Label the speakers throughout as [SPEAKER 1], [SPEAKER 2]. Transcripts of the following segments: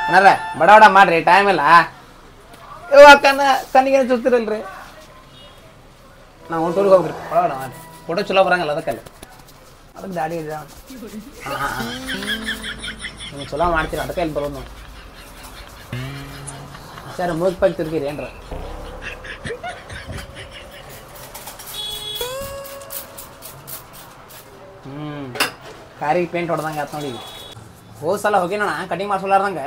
[SPEAKER 1] ಅಣ್ಣಾರ ಬಡ ಬಡ ಮಾಡ್ರಿ ಟೈಮ್ ಇಲ್ಲ ಕಣ್ಣಿಗೇನು ಚುಚ್ತಿರಲ್ರಿ ನಾವು ಟೂರ್ಗೆ ಹೋಗ್ರಿ ಬಡ ಬಡ ಮಾಡ್ರಿ ಫೋಟೋ ಚಲೋ ಬರಂಗಲ್ಲ ಅದಕ್ಕಲ್ಲಿ ಅದಕ್ಕೆ ದಾಡಿ ಇದೆ ನೀವು ಚಲೋ ಮಾಡ್ತೀರಿ ಅದಕ್ಕೆ ಇಲ್ಲಿ ಬರೋದು ನಾವು ಸರ್ ಮೂಗ್ ತಿರ್ಗಿರಿ ಏನ್ರ ಕಾರಿಗೆ ಪೇಂಟ್ ಹೊಡೆದಂಗೆ ಆಯ್ತು ನೋಡಿ ಹೋದ ಸಲ ಹೋಗಿನೋಣ ಕಟಿಂಗ್ ಮಾಡ್ಸೋಲಾರ್ದಂಗೆ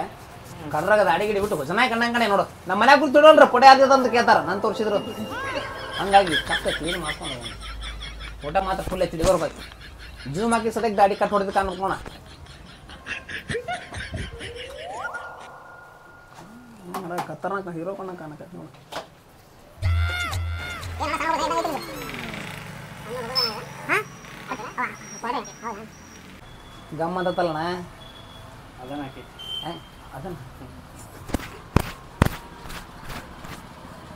[SPEAKER 1] ಕಡ್ರಾಗ ದಾಡಿ ಗಿಡಿ ಬಿಟ್ಟು ಚೆನ್ನಾಗಿ ಕಣ್ಣಂಗೆ ಕಣೆ ನೋಡು ನಮ್ಮ ಮನ್ಯಾಗ ಕೂತ್ ತಿಳೋಲ್ರಿ ಪೊಡೆ ಆಗ್ತದ ಅಂತ ಕೇಳ್ತಾರ ನಾನು ತೋರಿಸಿದ್ರು ಹಂಗಾಗಿ ಚಕ್ಕ ಕ್ಲೀನ್ ಮಾಡ್ಕೊಂಡು ಊಟ ಮಾತ್ರ ಫುಲ್ ಎತ್ತಿಡಿ ಬರ್ಬೇಕು ಜೂಮ್ ಹಾಕಿ ಸದ್ಯಕ್ಕೆ ದಾಡಿ ಕಟ್ ಹೊಡೆದು ಕಾಣ್ಕೋಣ ಖತರ್ನಾಕ ಹೀರೋ ಕಣ್ಣ ಕಾಣಕ ನೋಡು ಗಮ್ ಅಂತಲ್ಲಣ್ಣ ಅದನ್ನ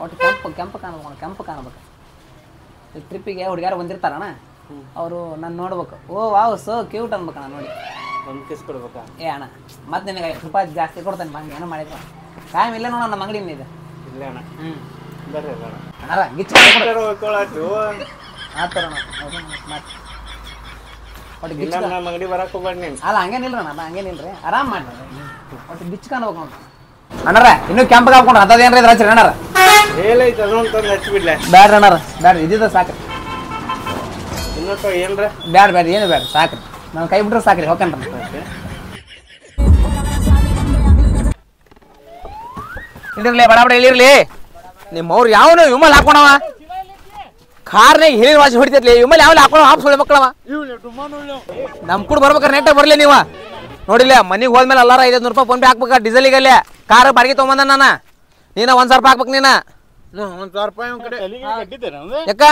[SPEAKER 1] ಒಟ್ಟು ಕೆಂಪು ಕಾಣ್ಬೇಕು ಕೆಂಪು ಕಾಣ್ಬೇಕು ಈ ಟ್ರಿಪ್ಪಿಗೆ ಹುಡುಗ್ಯಾರು ಬಂದಿರ್ತಾರಣ್ಣ ಅವರು ನಾನು ನೋಡ್ಬೇಕು ಓ ವಾವ್ ಸೋ ಕ್ಯೂಟ್ ಅನ್ಬೇಕಣ್ಣ ನೋಡಿ
[SPEAKER 2] ಒಂದು ಕಿಸ್ ಕೊಡ್ಬೇಕಾ
[SPEAKER 1] ಏ ಅಣ್ಣ ಮತ್ತೆ ನಿನಗೆ ರೂಪಾಯಿ ಜಾಸ್ತಿ ಕೊಡ್ತಾನೆ ಮಂಗೆ ಏನೋ ಮಾಡಿದ್ರು ಕಾಯಂ ಇಲ್ಲ ನೋಡ ನಮ್ಮ ಅಂಗಡಿ ಇದೆ
[SPEAKER 2] ಇಲ್ಲ ಅಣ್ಣ ಬರ್ರಿ
[SPEAKER 1] ಅಣ್ಣಾರ ಗಿಚ್ಚ ಆ ಥರ ಒಟ್ಟು ಗಿಚ್ಚ
[SPEAKER 2] ನಮ್ಮ ಅಂಗಡಿ ಬರಕ್ಕೆ ಹೋಗ್ಬೇಡಿ ನೀನು
[SPEAKER 1] ಅಲ್ಲ ಹಂಗೇನಿಲ್ರಿ ಅಣ್ಣ ಹಂಗೇನಿಲ್ರಿ ಆರಾಮ್ ಮಾಡಿ ಒಟ್ಟು ಗಿಚ್ಚ ಕಾಣ್ಬೇಕು ನೋಡ್ರಿ ಅಣ್ಣಾರ ಇನ್ನೂ ಕೆಂಪಗೆ ಹಾಕೊಂಡು ಅದೇನ್ರಿ ಇದ್ರ ಹಚ್ಚಿರಿ ಅಣ್ಣಾರ
[SPEAKER 2] ಹೇಳೈತೆ ಅದೊಂದು ತಂದು ಹಚ್ಬಿಡ್ಲೆ
[SPEAKER 1] ಬ್ಯಾಡ್ರಿ ಅಣ್ಣಾರ ಬ್ಯಾಡ್ರಿ ಇದ್ದಿದ್ದ ಸಾಕ್ರಿ
[SPEAKER 2] ಇನ್ನೊಟ್ಟು ಏನ್ರ
[SPEAKER 1] ಬ್ಯಾಡ ಏನು ಬ್ಯಾಡ ಸಾಕ್ರಿ ನಾನು ಕೈ ಬಿಟ್ರೆ ಸಾಕ್ರಿ ಹೋಗ್ಕಂಡ್ರಿ ಇಲ್ಲಿರ್ಲಿ ಬಡ ಬಡ ಇಲ್ಲಿರ್ಲಿ ನಿಮ್ಮವ್ರು ಯಾವನು ವಿಮಲ್ ಹಾಕೋಣವ ಕಾರ್ನಾಗ ಹೇಳಿದ ವಾಸಿ ಹೊಡಿತೈತ್ಲಿ ವಿಮಲ್ ಯಾವ ಹಾಕೋಣ ಹಾಪ್ಸ್ ಹೊಳಿ ಮಕ್ಕಳವ ನಮ್ ಕೂಡ ಬರ್ಬೇಕಾರೆ ನೆಟ್ಟ ಬರ್ಲಿ ನೀವ ನೋಡಿಲ್ಲ ಮನೆಗೆ ಹೋದ್ಮೇಲೆ ಎಲ್ಲಾರ 500 ರೂಪಾಯಿ ಫೋನ್ ಪೇ ಹಾಕ್ಬೇಕ ಡೀಸೆಲಿಗಲ್ಲೇ ಕಾರ್ ಬಾಡಿಗೆ ತೊಗೊಂಬಂದ ನಾನು ನೀನ 1000 ರೂಪಾಯಿ ಹಾಕ್ಬೇಕು ನೀನ
[SPEAKER 2] 1000 ರೂಪಾಯಿ
[SPEAKER 1] ಯಾಕ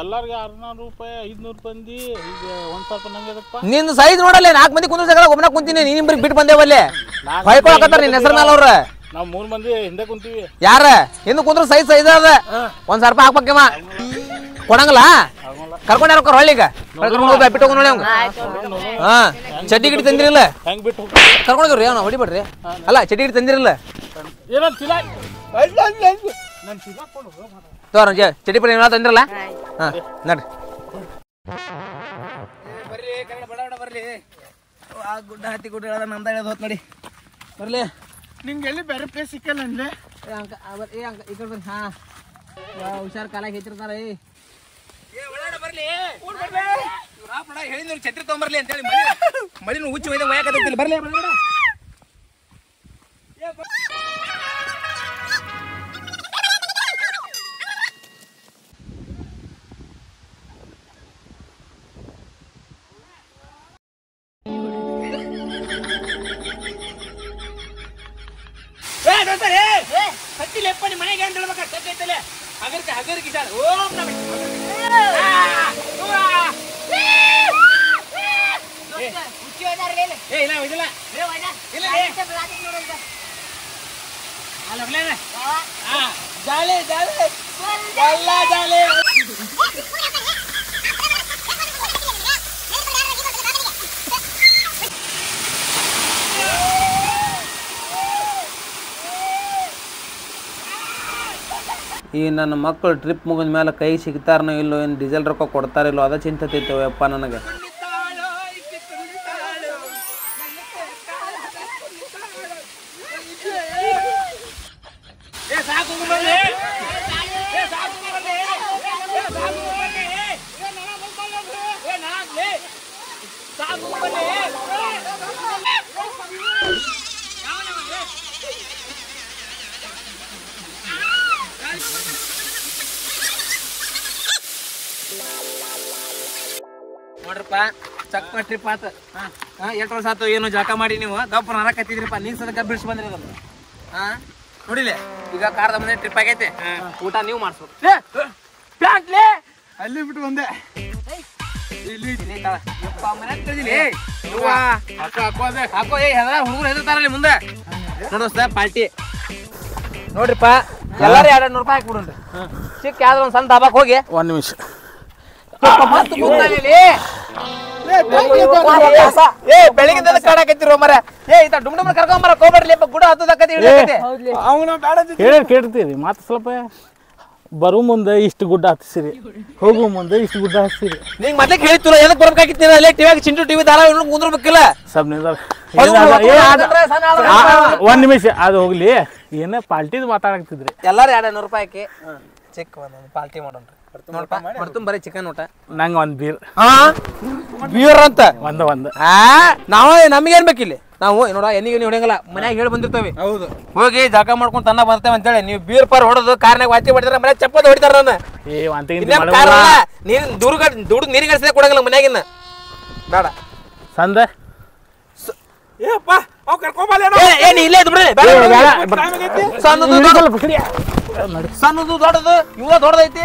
[SPEAKER 2] ಎಲ್ಲಾರ್ಗೆ 600 ರೂಪಾಯಿ 500 ಬಂದಿ ಈಗ 1000 ರೂಪಾಯಿ ನಂಗೆ
[SPEAKER 1] ನಿಂದು ಸೈಜ್ ನೋಡಲ್ಲ 4 ಮಂದಿ ಕುಂದ್ರ ಸಗಲ ಒಬ್ಬನ ಕುಂತೀನಿ ನೀನ್ ಬಿಟ್ಟು ಬಂದೇವಲ್ಲಿ ಹೊಯ್ಕೊಳಕತ್ತಾರ ನಿನ್ನ ಹೆಸರು ಮೇಲೆ ಅವ್ರ
[SPEAKER 2] ನಾವು 3 ಮಂದಿ ಹಿಂದೆ ಕುಂತೀವಿ
[SPEAKER 1] ಯಾರ ಹಿಂದೆ ಕುಂದ್ರ ಸೈಜ್ ಅದ 1000 ರೂಪಾಯಿ ಹಾಕ್ಬೇಕಮ್ಮ ಕೊಡಂಗಲ್ಲ ಕರ್ಕೊಂಡ್ ಯಾರ ಹೊಳ್ಳಿಗ ಬಿಟ್ಟು ಹೋಗಿ ನೋಡಿ ಅವಂಗ ಹಾ ಚಡ್ಡಿ ಗಿಡಿ ತಂದಿರಲ್ಲ
[SPEAKER 2] ಹೆಂಗ್ ಬಿಟ್ಟು
[SPEAKER 1] ಕರ್ಕೊಂಡೋಗ್ರಿ ಅವ್ನ ಹೊಡಿಬೇಡ್ರಿ ಅಲ್ಲ ಚಡ್ಡಿ ಗಿಡಿ ತಂದಿರಲ್ಲ ತೋರ ಚಡ್ಡಿ ಪಡಿ ತಂದಿರಲ್ಲ ಹಾ ನಡ್ರಿ ಬರ್ರಿ ಬರ್ಲಿ ಗುಡ್ಡ ಹತ್ತಿ ಗುಡ್ಡ ಹೇಳದ ನಮ್ದ ಹೇಳೋದು ಹೋತ್ ನೋಡಿ ಬರ್ಲಿ
[SPEAKER 2] ನಿಂಗೆ ಎಲ್ಲಿ ಬೇರೆ ಪ್ಲೇಸ್ ಸಿಕ್ಕಲ್ಲ ಅಂದ್ರೆ
[SPEAKER 1] ಈ ಕಡೆ ಬರ್ರಿ ಹಾ ಹುಷಾರ್ ಕಾಲಾಗಿ ಹೆಚ್ಚಿರ್ತಾರ ಬರ್ಲಿ ಹೇಳಿ ಛತ್ರಿ ತಗೊಂಬರ್ಲಿ ಅಂತ ಹೇಳಿ ಮಳಿನ ಹುಚ್ಚು ಒಯ್ದ ಒಯ್ಯಾಕತ್ತಿಲ್ಲ ಬರ್ಲಿ ಮನೆಗೆ ಅಂತ ಹೇಳ್ಬೇಕೈತಲೆ ಹಗರ್ಗೆ ಇದ್ದಾಳೆ ಓಂ ಜಾಲೆ ಜಾಲೆ ಜಾಲೆ ಈ ನನ್ನ ಮಕ್ಕಳು ಟ್ರಿಪ್ ಮುಗಿದ ಮೇಲೆ ಕೈ ಸಿಗ್ತಾರನೋ ಇಲ್ಲೋ ಏನು ಡೀಸೆಲ್ ರೊಕ್ಕ ಕೊಡ್ತಾರಿಲ್ಲೋ ಅದ ಚಿಂತೈತವಪ್ಪ ನನಗೆ ನೋಡ್ರಪ್ಪ ಚಕ್ಕ ಟ್ರಿಪ್ ಆತ 8 ವರ್ಷ ಆತು ಏನು ಜಳಕ ಮಾಡಿ ನೀವು ಗಪ್ಪನ ಹರಕತ್ತಿದ್ರಿಪ್ಪ ನೀನ್ ಸದಕ ಬಿಡ್ಸ್ ಬಂದ್ರಿ ಅದನ್ನ ನೋಡಿಲೆ ಈಗ ಕಾರ್ದ ಮುಂದೆ ಟ್ರಿಪ್ ಆಗೈತೆ ಊಟ ನೀವು ಮಾಡಿಸ್ಬೇಕು
[SPEAKER 2] ಅಲ್ಲಿ ಬಿಟ್ಟು ಬಂದೆ
[SPEAKER 1] ಹುಡುಗರು ಹೆದರ್ತಾರಲ್ಲಿ ಮುಂದೆ ನೋಡೋಸ್ತ ಪಾರ್ಟಿ ನೋಡ್ರಿಪ್ಪ ಎಲ್ಲಾರು 200 ರೂಪಾಯಿ ಹಾಕ್ಬಿಡ್ರಿ ಚಿಕ್ಕ ಯಾವ್ದ್ರ ಒಂದ್ ಸಣ್ಣ ದಾಬಾಕ್ ಹೋಗಿ
[SPEAKER 2] 1 ನಿಮಿಷ
[SPEAKER 1] ಏ ಬೆಳಿಗ್ಗೆ ಕಾಡಕತ್ತಿರೋ ಮರ ಏ ಈತ ಡುಮ್ ಡುಮ್ ಕರ್ಕೊಂಬರ ಕೋಬರ್ಲಿ ಗುಡ ಹತ್ತದಕ್ಕತಿ
[SPEAKER 2] ಕೇಳ್ತೀರಿ ಮಾತು ಸ್ವಲ್ಪ ಬರೋ ಮುಂದೆ ಇಷ್ಟು ಗುಡ್ಡ ಹತ್ತಿಸಿರಿ ಹೋಗೋ ಮುಂದೆ ಇಷ್ಟು ಗುಡ್ಡ ಹತ್ತಿಸಿರಿ
[SPEAKER 1] ನಿಂಗೆ ಮತ್ತೆ ಹೇಳಿತ್ತು ಎದಕ್ಕೆ ಬರ್ಬೇಕಾಗಿತ್ತು ಅಲ್ಲೇ ಟಿವಿಯಾಗ ಚಿಂಟು ಟಿವಿ ಧಾರಾವಾಹಿ ನೋಡ್ಕೊಂಡು ಕುಂದ್ರಬೇಕಿಲ್ಲ
[SPEAKER 2] ಒಂದ್ ನಿಮಿಷ ಅದು ಹೋಗ್ಲಿ ಏನೇ ಪಾಲ್ಟಿದ್ ಮಾತಾಡಕ್ತಿದ್ರಿ
[SPEAKER 1] ಎಲ್ಲಾರು 200 ರೂಪಾಯಿ ಹಾಕಿ ಚಿಕ್ಕ ಒಂದೊಂದು ಪಾಲ್ಟಿ ಮಾಡೋಣ್ರಿ ಬರ್ತುಂ ಬರೀ ಚಿಕನ್ ಊಟ
[SPEAKER 2] ನಂಗೆ ಒಂದ್ ಬೀರ್
[SPEAKER 1] ಬೀರ್ ಅಂತ
[SPEAKER 2] ಒಂದ
[SPEAKER 1] ನಾವು ನಮಗೇನ್ ಬೇಕಿಲ್ಲಿ ನಾವು ನೋಡ ಎಣ್ಣಿಗೆ ಹೊಡೆಯಂಗಲ್ಲ ಮನ್ಯಾಗ ಹೇಳಿ ಬಂದಿರ್ತೇವೆ ಹೌದು ಹೋಗಿ ಜಳಕ ಮಾಡ್ಕೊಂಡು ತನ್ನ ಬರ್ತೇವೆ ಅಂತೇಳಿ ನೀವು ಬೀರ್ ಪಾರ್ ಹೊಡೆದು ಕಾರ್ನಾಗ ವಾತಿ ಹೊಡಿತಾರ ಮನ್ಯಾಗ ಚಪ್ಪದ ಹೊಡಿತಾರ ನನ್ನ ನೀನ್ ದುಡ್ಡು ನೀರಿಗೆ ಕಳಿಸಿದ್ರೆ ಕೊಡಂಗಿಲ್ಲ ಮನ್ಯಾಗಿನ್ನ ಬೇಡ
[SPEAKER 2] ಸಂದ
[SPEAKER 1] ಇಲ್ಲೇ ಸಣ್ಣದು ದೊಡ್ಡದು ಇವ ದೊಡ್ಡದೈತಿ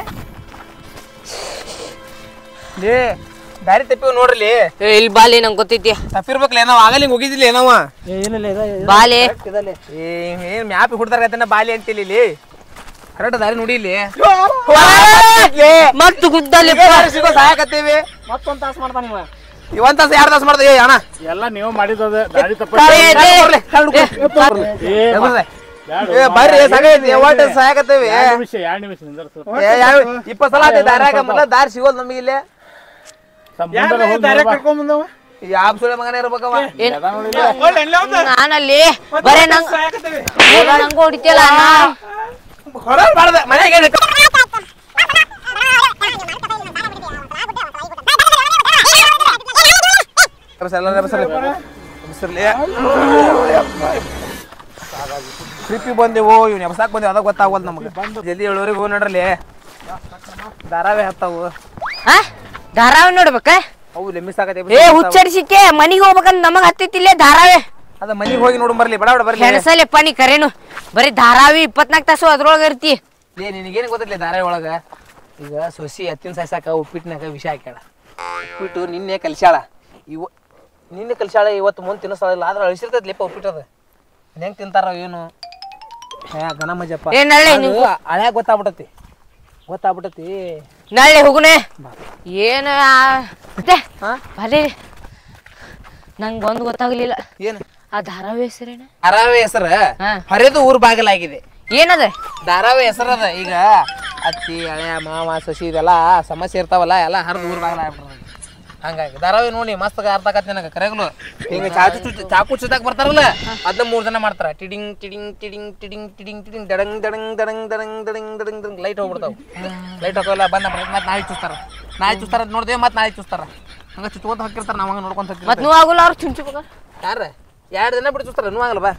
[SPEAKER 1] ಲೇ ದಾರಿ ತಪ್ಪಿವ್ ನೋಡ್ರಿ
[SPEAKER 3] ಇಲ್ಲಿ ಬಾಲಿ ನಂಗೆ ಗೊತ್ತೈತಿ
[SPEAKER 1] ತಪ್ಪಿರ್ಬೇಕಲ್ಲ ನಾವ್ ಆಗಲಿ ಹೋಗಿದ್ದಿಲ್ಲ ಏನವ
[SPEAKER 3] ಬಾಲಿ
[SPEAKER 1] ಏನ್ ಮ್ಯಾಪಿ ಹುಡ್ದಾರ ಬಾಲಿ ಅಂತಿಲ್ಲ ಇಲ್ಲಿ ಕರೆಕ್ಟ್ ದಾರಿ ನೋಡಿ ಇಲ್ಲಿ
[SPEAKER 3] ಮತ್ತು ಗುದ್ದಲಿ
[SPEAKER 1] ಸಿಗೋ ಸಹಾಯಕತ್ತೀವಿ
[SPEAKER 2] ಮತ್ತೊಂದ್ ತಾಸು ಮಾಡ್ತಾನ ನೀವ
[SPEAKER 1] ಒಂದ್ ತಾಸ 2 ತಾಸ ಮಾಡ್ದೆ ಅಣ್ಣ
[SPEAKER 2] ಎಲ್ಲ ನೀವು ಮಾಡಿದ ದಾರಿ ತಪ್ಪ
[SPEAKER 1] ಬರ್ರಿ ಸಹಾಯಕತ್ತೀವಿ
[SPEAKER 2] 2 ನಿಮಿಷ
[SPEAKER 1] 20 ಸಲ ದಾರ್ಯಾಗ ಮೊದಲ ದಾರಿ ಸಿಗೋದು ನಮಗೆ ಇಲ್ಲಿ ಯಾವ ಸುಳೆ ಮಗನೇ ಇರ್ಬೇಕವ
[SPEAKER 3] ನಾನಲ್ಲಿ ಬರೇ ನಂಗೆ ಹೊಡಿತಿಯಲ್ಲ
[SPEAKER 1] ಮನೆಗೆ ಟ್ರಿಪ್ಪಿಗೆ ಬಂದೆವು ಇವ್ನು ಎಬ್ಸಾಕ್ ಬಂದೇವು ಅದಾಗ ಗೊತ್ತಾಗೋದು ನಮಗೆ ಜಲ್ದಿ 7:00 ಹೋಗಿ ನೋಡ್ರಲ್ಲಿ ಧಾರಾವಾಹಿ ಹತ್ತಾವು
[SPEAKER 3] ಧಾರಾವಾಹಿ ನೋಡ್ಬೇಕ
[SPEAKER 1] ಅವು ಮಿಸ್ ಆಗತ್ತೆ
[SPEAKER 3] ಏ ಹುಚ್ಚಡಿಸಿಕೆ ಮನಿಗೆ ಹೋಗ್ಬೇಕಂತ ನಮಗ್ ಹತ್ತಿತ್ತಿಲ್ಲೇ ಧಾರಾವಾಹಿ
[SPEAKER 1] ಅದ ಮನಿಗೆ ಹೋಗಿ ನೋಡು ಬರ್ಲಿ ಬಡ ಬರ್ಲಿ
[SPEAKER 3] ಹೆಣಸಲೆಪ್ಪ ನೀ ಕರೇನು ಬರೀ ಧಾರಾವಾಹಿ 24 ತಾಸು ಅದ್ರೊಳಗ ಇರ್ತಿ
[SPEAKER 1] ಲೇ ನಿನಗೇನು ಗೊತ್ತಿಲ್ಲ ಧಾರಾವಾಹಿ ಒಳಗ ಈಗ ಸೊಸಿ ಎತ್ತಿನ ಸಾಯ್ಸಾಕ ಉಪ್ಪಿಟ್ಟಿನಾಗ ವಿಷ ಹಾಕ್ಯಾಳ ಉಪ್ಪಿಟ್ಟು ನಿನ್ನೆ ಕಲ್ಸ್ಯಾಳ ನಿನ್ನೆ ಕಲ್ಸ್ಯಾಳ ಇವತ್ತು ಮುಂದೆ ತಿನ್ನಿಸಲ್ಲ ಆದ್ರೆ ಅಳಿಸಿರ್ತೈತಿ ಲೇಪ ಉಪ್ಪಿಟ್ಟದ ಹೆಂಗ್ ತಿಂತಾರ ಏನು ಘನ ಮಜಪ್ಪ ಹಳ್ಯಾಗ ಗೊತ್ತಾಗ್ಬಿಟ್ಟತಿ
[SPEAKER 3] ನಾಳೆ ಹೋಗುನೆ ಏನು ಭಲೆ ನಂಗೆ ಒಂದು ಗೊತ್ತಾಗ್ಲಿಲ್ಲ
[SPEAKER 1] ಏನು
[SPEAKER 3] ಆ ಧಾರಾವಾಹಿ ಹೆಸರೇನ
[SPEAKER 1] ಧಾರಾವಾಹಿ ಹೆಸರ ಹರಿದು ಊರ್ ಬಾಗಿಲಾಗಿದೆ
[SPEAKER 3] ಏನದ
[SPEAKER 1] ಧಾರಾವಾಹಿ ಹೆಸರದ ಈಗ ಅತ್ತಿ ಹಳೆಯ ಮಾವ ಸಸಿ ಇದೆಲ್ಲ ಸಮಸ್ಯೆ ಇರ್ತಾವಲ್ಲ ಎಲ್ಲ ಹರಿದು ಊರ್ ಬಾಗಿಲಾಗ್ಬಿಡ್ತದೆ ಹಂಗಾಗಿ ಧಾರಾವಾಹಿ ನೋಡಿ ಮಸ್ತ್ ಅರ್ಥ ಆಗತ್ತೆ ನನಗೆ ಕರೆಗ್ಲು ಹಿಂಗ ಚಾಕು ಚುತ್ತಾಕ್ ಬರ್ತಾರಲ್ಲ ಅದನ್ನ 3 ಜನ ಮಾಡ್ತಾರ ಟಿಡಿಂಗ್ ಟಿಡಿಂಗ್ ಟಿಡಿಂಗ್ ಟಿಡಿಂಗ್ ಟಿಡಿಂಗ್ ಟಿಡಿಂಗ್ ದಡಂಗ್ ದಡಂಗ್ ದಡಂಗ್ ದಡಂಗ್ ದಡಂಗ್ ದಡಂಗ್ ದಡಂಗ್ ಲೈಟ್ ಹೋಗ್ಬಿಡ್ತಾವ ಲೈಟ್ ಹೋಗಲ್ಲ ಬಂದ ಮತ್ತೆ ನಾಳೆ ಚೂಸ್ತಾರ ಅಂತ ನೋಡಿದೇವೆ ಮತ್ತೆ ನಾಳೆ ಚೂಸ್ತಾರ ಹಂಗ ಚುಚ್ಕೊಂತ ಹಾಕಿರ್ತಾರ ನಾವ್ ಹಂಗ ನೋಡ್ಕೊಂತ ಹಾಕಿರ್ತಾರ
[SPEAKER 3] ಮತ್ ನೀವು ಆಗುಲ್ಲ ಅವ್ರು ಚುಂಚುಬೇಕ
[SPEAKER 1] ಯಾರ 2 ದಿನ ಬಿಟ್ಟು ಚೂಸ್ತಾರ ನೀವು ಆಗಲ್ಲ ಬಾ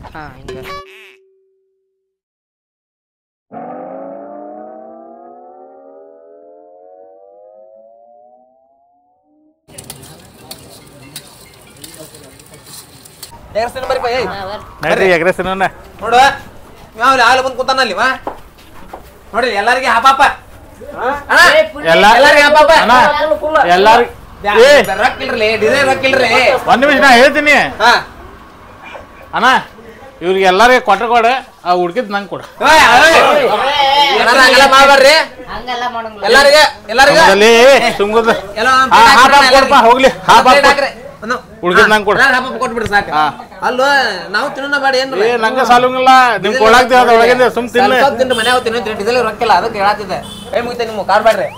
[SPEAKER 1] ನೋಡು ಹಾಲು ಬಂದು ಕೂತಾನ ಅಲ್ಲಿ ನೋಡಿ ಎಲ್ಲಾರಿಗೆ ಹಾಪಾಪ ರೊಕ್ಕಿಲ್ರಿ ಡಿಸೈನ್ ರೊಕ್ಕಿಲ್ರಿ
[SPEAKER 2] ಒಂದ್ ನಿಮಿಷ ನಾ ಹೇಳ್ತೀನಿ ಅಣ್ಣ ಇವ್ರಿಗೆ ಎಲ್ಲಾರಿಗೆ ಕೊಟ್ಟ ಆ ಹುಡ್ಕಿದ್ ನಂಗೆ ಕೊಡ
[SPEAKER 1] ಮಾಡ್ಬಾರ್ರಿ ಎಲ್ಲಾರಿಗೆ
[SPEAKER 2] ಹೋಗ್ಲಿ ಹುಡ್ಕಿದ್ ನಂಗೆ ಕೊಡ
[SPEAKER 1] ಕೊಟ್ಬಿಡ್ರಿ ಸಾಕು ಅಲ್ವ ನಾವು ತಿನ್ನೋಣ ಬೇಡ ಏನ್ರಿ
[SPEAKER 2] ನಂಗೆ ಸಾಲಂಗಿಲ್ಲ ನಿಮ್ ಕೊಡಾಕ್ತಿವಿ ಅದ್ರೊಳಗಿಂದ ಸುಮ್
[SPEAKER 1] ತಿನ್ನ ಮನೆ ತಿನ್ನೋದ್ರಿ ಡೀಸೆಲ್ ರೊಕ್ಕಿಲ್ಲ ಅದಕ್ಕೆ ಹೇಳತ್ತಿದ್ದೆ ಕೈ ಮುಗಿತ ನಿಮ್ಮ ಕಾರ್ ಬ್ಯಾಡ್ರಿ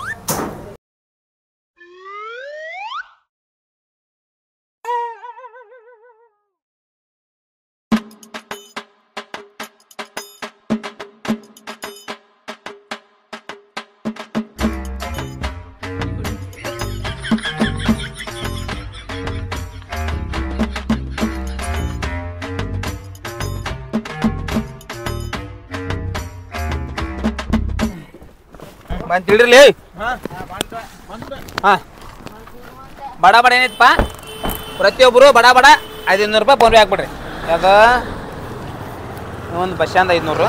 [SPEAKER 1] ತಿಳಿರ್ಲಿ ಬಡ ಬಡ ಏನೈತಪ್ಪ ಪ್ರತಿಯೊಬ್ಬರು ಬಡ 500 ರೂಪಾಯಿ ಫೋನ್ ಪೇ ಹಾಕ್ಬಿಡ್ರಿ ಯಾಕ ಒಂದು ಬಸ್ಸಾಂದ 500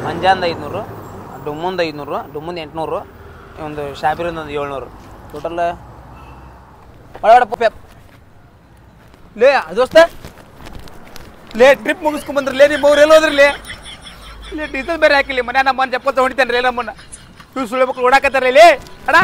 [SPEAKER 1] ಮಂಜಾಂದ 500 ಡುಮ್ಮುಂದ 500 ಡುಮ್ಮುಂದ 800 ಒಂದು ಶಾಬಿರಿಂದ ಒಂದು 700 ಟೋಟಲ್ ಬಡ ಲೇ ದೋಸ್ತ ಲೇ ಟ್ರಿಪ್ ಮುಗಿಸ್ಕೊಂಬಂದ್ರಿ ಲೇ ನಿಮ್ಮ ಅವ್ರು ಎಲ್ಲಿ ಹೋದ್ರಿ ಲೇ ಡೀಸೆಲ್ ಬೇರೆ ಹಾಕಿಲ್ಲ ಮನೆ ನಮ್ಮ ಚಪ್ಪಲ್ ಹೊಡಿತಾನೆ ಲೇ ನಮ್ಮನ್ನ ಸುಳ್ಳು ಮಕ್ಕಳು ಓಡಾಕತ್ತಾರ ಇಲ್ಲಿ ಅಣ್ಣ